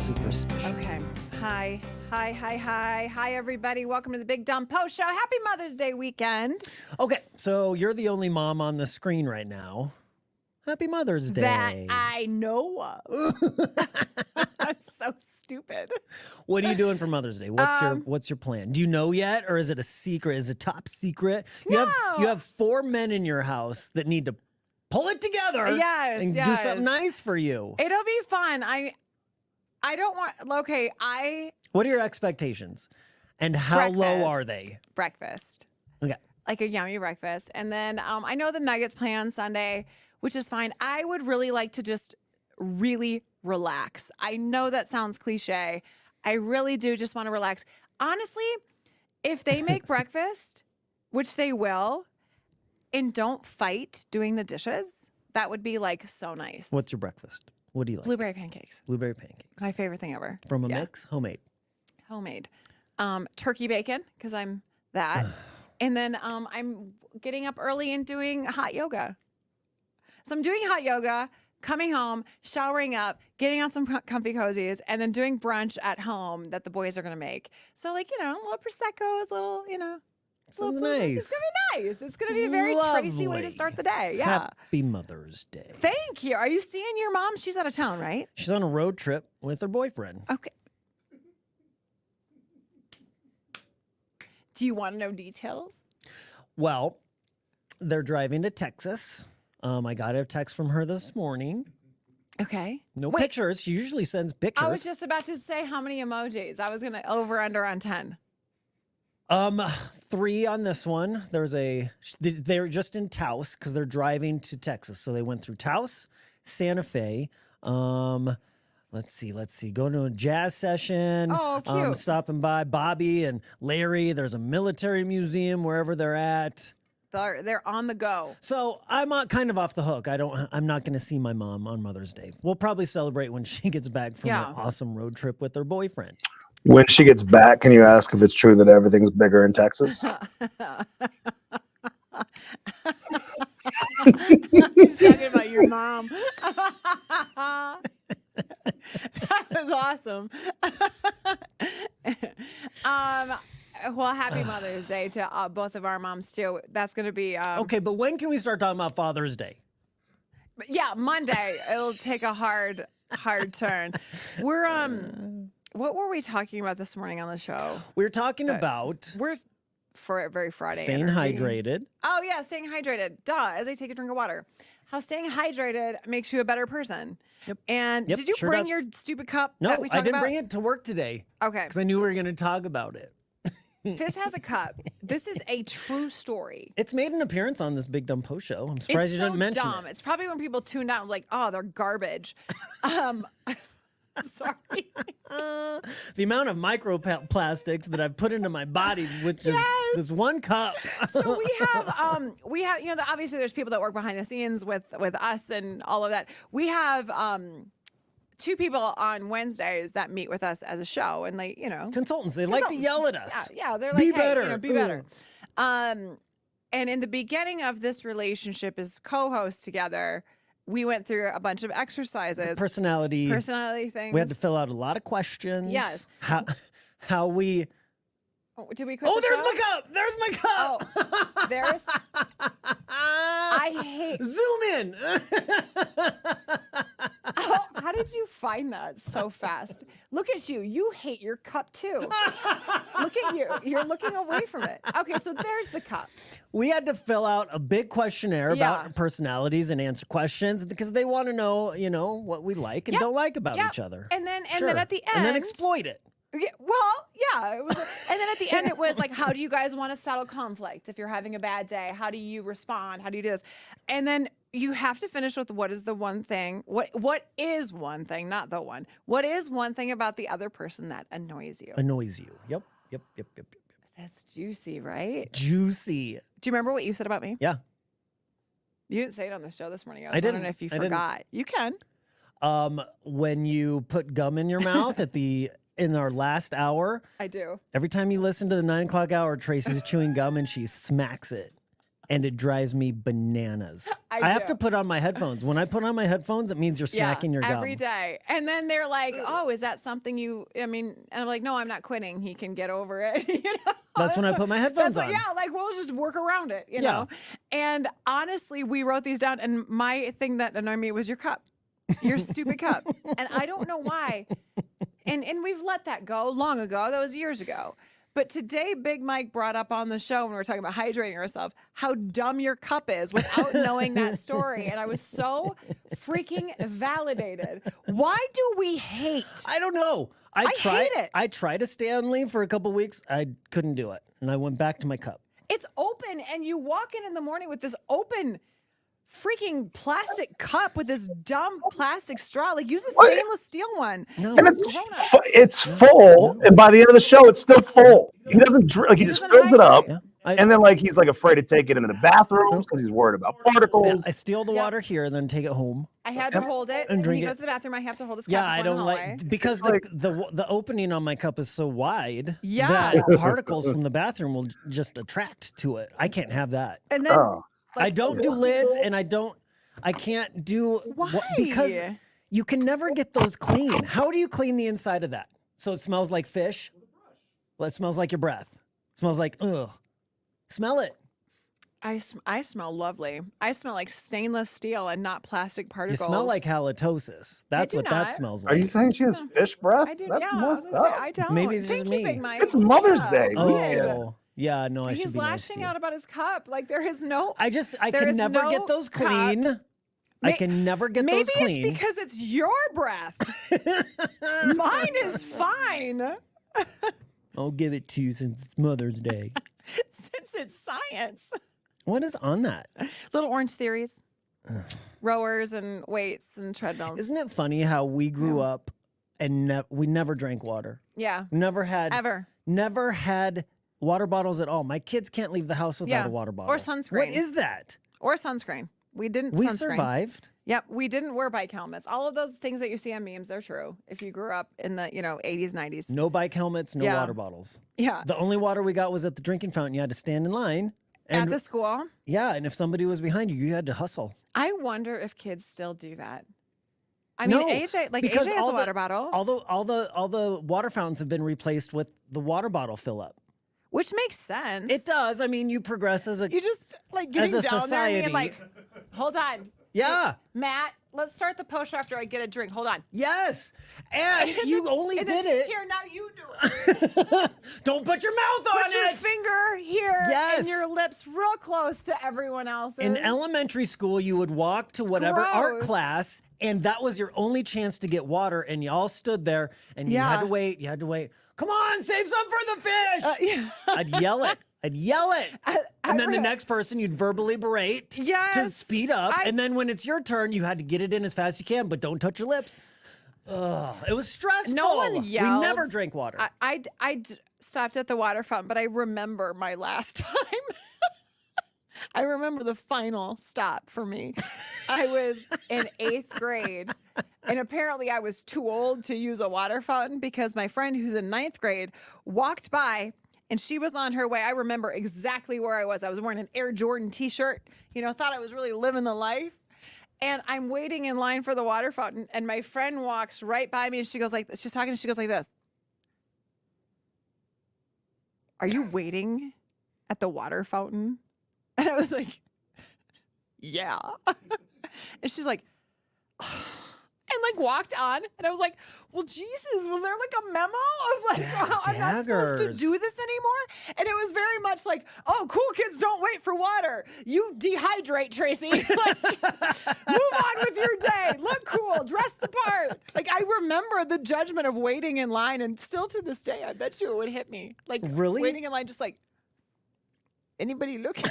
superstition. Okay. Hi, everybody. Welcome to the Big Dumb Post Show. Happy Mother's Day weekend. Okay, so you're the only mom on the screen right now. Happy Mother's Day. That I know of. That's so stupid. What are you doing for Mother's Day? What's your plan? Do you know yet, or is it a secret? Is it top secret? You have 4 men in your house that need to pull it together. And do something nice for you. It'll be fun. I don't want. Okay, What are your expectations, and how low are they? Breakfast. Okay. Like a yummy breakfast, and then I know the Nuggets play on Sunday, which is fine. I would really like to just really relax. I know that sounds cliche. I really do just want to relax. Honestly, if they make breakfast, which they will, and don't fight doing the dishes, that would be like so nice. What's your breakfast? What do you like? Blueberry pancakes. Blueberry pancakes. My favorite thing ever. From a mix? Homemade. Homemade. Turkey bacon, because I'm that. And then I'm getting up early and doing hot yoga. So I'm doing hot yoga, coming home, showering up, getting on some comfy cozies, and then doing brunch at home that the boys are going to make. So, like, a little Prosecco's, Sounds nice. It's going to be nice. It's going to be a very Tracy way to start the day. Yeah. Happy Mother's Day. Thank you. Are you seeing your mom? She's out of town, right? She's on a road trip with her boyfriend. Okay. Do you want to know details? Well, they're driving to Texas. I got a text from her this morning. Okay. No pictures. She usually sends pictures. I was just about to say how many emojis. I was going to over under on 10. 3 on this one. They're just in Taos because they're driving to Texas. So they went through Taos, Santa Fe. Let's see. Going to a jazz session. Oh, cute. Stopping by Bobby and Larry. There's a military museum wherever they're at. They're on the go. So I'm kind of off the hook. I'm not going to see my mom on Mother's Day. We'll probably celebrate when she gets back from an awesome road trip with her boyfriend. When she gets back, can you ask if it's true that everything's bigger in Texas? He's talking about your mom. That was awesome. Well, happy Mother's Day to both of our moms too. That's going to be okay. But when can we start talking about Father's Day? Yeah, Monday. It'll take a hard turn. We're What were we talking about this morning on the show? We were talking about for very Friday staying energy. hydrated. Oh yeah, staying hydrated. Duh. As I take a drink of water, how staying hydrated makes you a better person. Yep. And did you bring your stupid cup? No, that we talked I didn't about? bring it to work today. Okay. Because I knew we were going to talk about it. Fizz has a cup. This is a true story. It's made an appearance on this Big Dumb Post show. I'm surprised you didn't mention it. It's probably when people tune out, like, oh, they're garbage. Sorry. The amount of microplastics that I've put into my body with just this one cup. So we have, obviously there's people that work behind the scenes with us and all of that. We have 2 people on Wednesdays that meet with us as a show, and consultants. They like to yell at us. Yeah, they're like, be hey, better. Be better. And in the beginning of this relationship as co-hosts together, we went through a bunch of exercises. Personality things. We had to fill out a lot of questions. Yes. How we... Oh, did we quit the there's show? my cup! There's my cup! Oh, there's... I hate... Zoom in! Oh, how did you find that so fast? Look at you. You hate your cup too. Look at you. You're looking away from it. Okay, so there's the cup. We had to fill out a big questionnaire about our personalities and answer questions because they want to know, what we like and don't like about each other. And then at the end... And then exploit it. Yeah, well, yeah, it was, and then at the end it was like, how do you guys want to settle conflict? If you're having a bad day, how do you respond? How do you do this? And then you have to finish with what is the one thing? What is one thing? Not the one. What is one thing about the other person that annoys you? Annoys you. Yep. That's juicy, right? Juicy. Do you remember what you said about me? Yeah. You didn't say it on the show this morning. I didn't. wondering if you forgot. You can. When you put gum in your mouth in our last hour. I do. Every time you listen to the 9 o'clock hour, Tracy's chewing gum and she smacks it and it drives me bananas. I have to put on my headphones. When I put on my headphones, it means you're smacking your gum. Every day. And then they're like, oh, is that something and I'm like, no, I'm not quitting. He can get over it. That's when I put my headphones on. Yeah, like we'll just work around it, you know? And honestly, we wrote these down, and my thing that annoyed me was your cup. Your stupid cup. And I don't know why. And we've let that go long ago. That was years ago. But today, Big Mike brought up on the show when we were talking about hydrating ourselves, how dumb your cup is without knowing that story. And I was so freaking validated. Why do we hate? I don't know. I hate it. I tried to stay on leave for a couple of weeks. I couldn't do it. And I went back to my cup. It's open, and you walk in the morning with this open freaking plastic cup with this dumb plastic straw. Like, use a stainless steel one. No. And it's full, and by the end of the show, it's still full. He doesn't he just fills it up, and then like he's like afraid to take it into the bathrooms because he's worried about particles. I steal the water here and then take it home. I had to hold it, and drink when he goes to the bathroom, I have to hold his cup. Yeah, I don't like because the opening on my cup is so wide Yeah. that particles from the bathroom will just attract to it. I can't have that. And then I don't do lids, and I can't do because you can never get those clean. How do you clean the inside of that? So it smells like fish. Well, it smells like your breath. It smells like ugh. Smell it. I smell lovely. I smell like stainless steel and not plastic particles. You smell like halitosis. That's what that smells like. Are you saying she has fish breath? I do. That's I was gonna say, I don't. Maybe it's Thank just you, me. Big Mike. It's Mother's Day. Oh. Yeah, no, I should He's be nice to lashing you. out about his cup. Like there is no. I can never get those clean. I can never get those clean. Maybe it's because it's your breath. Mine is fine. I'll give it to you since it's Mother's Day. Since it's science. What is on that? Little Orange Theories. Rowers and weights and treadmills. Isn't it funny how we grew up and we never drank water? Yeah. Never had water bottles at all. My kids can't leave the house without a water bottle. Or sunscreen. What is that? Or sunscreen. We didn't We sunscreen. survived. Yep, we didn't wear bike helmets. All of those things that you see on memes, they're true. If you grew up in the, 80s, 90s. No bike helmets, no water bottles. Yeah. The only water we got was at the drinking fountain. You had to stand in line. At the school. Yeah, and if somebody was behind you, you had to hustle. I wonder if kids still do that. I mean, AJ has a water bottle. All the water fountains have been replaced with the water bottle fill up. Which makes sense. It does. I mean, you progress as a You just like getting as a down society. there and being like, hold on. Yeah. Matt, let's start the push after I get a drink. Hold on. Yes. And you only did it. Here, now you do it. Don't put your mouth on Put your it. finger here Yes. and your lips real close to everyone else's. In elementary school, you would walk to whatever art Gross. class, and that was your only chance to get water, and you all stood there, and you had to wait. You had to wait. Come on, save some for the fish. I'd yell it. And then the next person you'd verbally berate to speed up. And then when it's your turn, you had to get it in as fast as you can, but don't touch your lips. Ugh, it was stressful. No one yelled. We never drank water. I stopped at the water fountain, but I remember my last time. I remember the final stop for me. I was in 8th grade, and apparently I was too old to use a water fountain because my friend who's in 9th grade walked by, and she was on her way. I remember exactly where I was. I was wearing an Air Jordan t-shirt, thought I was really living the life. And I'm waiting in line for the water fountain, and my friend walks right by me, and she goes like this. She's talking, and she goes like this. Are you waiting at the water fountain? And I was like, yeah. And she's like, and like walked on. And I was like, well, Jesus, was there like a memo of like, how I'm not supposed to do this anymore? And it was very much like, oh, cool kids don't wait for water. You dehydrate, Tracy. Like, move on with your day. Look cool. Dress the part. Like, I remember the judgment of waiting in line. And still to this day, I bet you it would hit me. Like, really? Waiting in line, just like, anybody looking?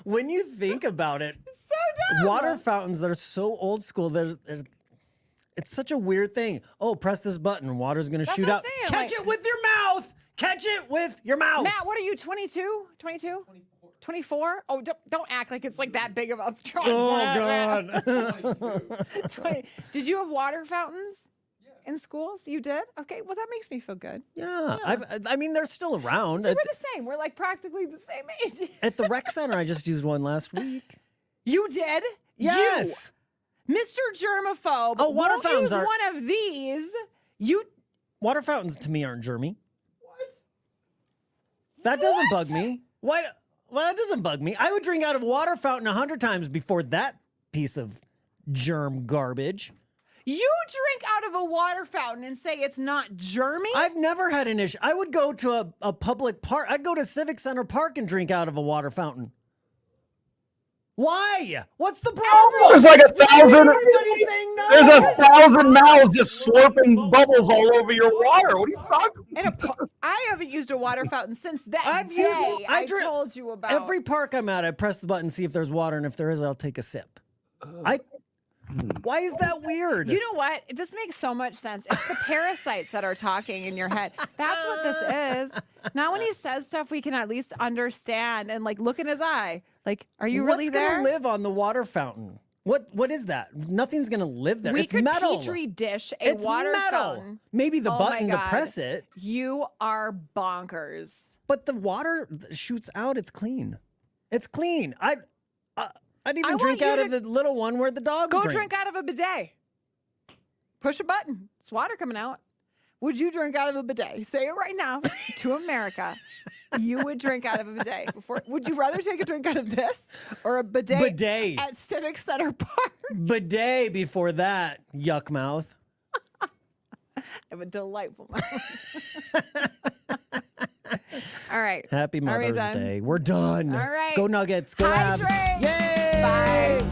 When you think about it, so dumb. Water fountains, they're so old school. It's such a weird thing. Oh, press this button. Water's going to shoot out. Catch it with your mouth. Catch it with your mouth. Matt, what are you, 22? 22? 24? Oh, don't act like it's like that big of a... Oh, God. 20. Did you have water fountains? in schools? You did? Okay, well, that makes me feel good. Yeah. I mean, they're still around. So we're the same. We're like practically the same age. At the rec center, I just used one last week. You did? Yes. You, Mr. Germaphobe. Oh, water fountains are one of these. Water fountains to me aren't germy. What? That doesn't bug me. Why? Well, that doesn't bug me. I would drink out of a water fountain 100 times before that piece of germ garbage. You drink out of a water fountain and say it's not germy? I've never had an issue. I would go to a public park. I'd go to Civic Center Park and drink out of a water fountain. Why? What's the problem? There's like 1,000. Everybody's saying no. There's 1,000 mouths just slurping bubbles all over your water. What are you talking about? I haven't used a water fountain since that day I told you about. Every park I'm at, I press the button, see if there's water, and if there is, I'll take a sip. Why is that weird? You know what? This makes so much sense. It's the parasites that are talking in your head. That's what this is. Now when he says stuff, we can at least understand and like look in his eye. Like, are you really there? What's gonna live on the water fountain? What is that? Nothing's gonna live there. It's metal. Petri dish a water fountain. Maybe the button to press it. You are bonkers. But the water shoots out. It's clean. It's clean. I'd even drink out of the little one where the dogs Go drink out of a bidet. Push a button. It's water coming out. Would you drink out of a bidet? Say it right now to America. You would drink out of a bidet. Would you rather take a drink out of this or a bidet at Civic Center Park? Bidet before that, yuck mouth. I have a delightful mouth. All right. Happy Mother's Day. We're done. All right. Go Nuggets. Go Abs. Yay! Bye.